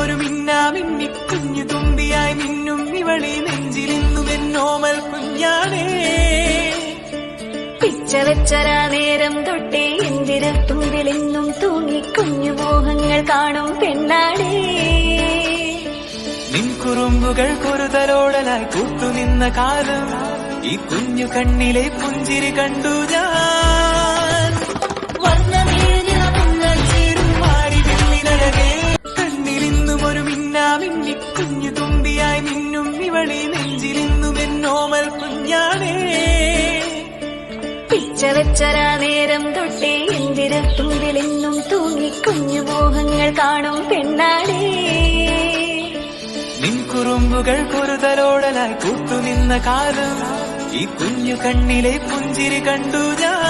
ഒരു മിന്നാമിന്നി കുഞ്ഞു തുമ്പിയായി മിന്നും ഇവളി നെഞ്ചിലിന്നും എന്നോമൽ കുഞ്ഞാണേ. പിച്ചവെച്ചരാ നേരം തൊട്ടേ എന്തിര തുമ്പിലെന്നും തൂങ്ങി കുഞ്ഞു മോഹങ്ങൾ കാണും പെണ്ണാടേ. നിൻ കുറുമ്പുകൾ കുറുതലോടലായി കൂട്ടുനിന്ന കാലം ഈ കുഞ്ഞു കണ്ണിലെ പുഞ്ചിരി കണ്ടു ഞാൻ. കണ്ണിലിന്നും ഒരു മിന്നാമിന്നി കുഞ്ഞു തുമ്പിയായി മിന്നും ഇവളി നെഞ്ചിലിന്നും എന്നോമൽ കുഞ്ഞാണേ. പിച്ചവെച്ചരാ നേരം തൊട്ടേ എന്തിര തുമ്പിലെന്നും തൂങ്ങി കുഞ്ഞു മോഹങ്ങൾ കാണും പെണ്ണാടേ. നിൻ കുറുമ്പുകൾ കുറുതലോടലായി കൂട്ടുനിന്ന കാലം ഈ കുഞ്ഞു കണ്ണിലെ പുഞ്ചിരി കണ്ടു ഞാൻ.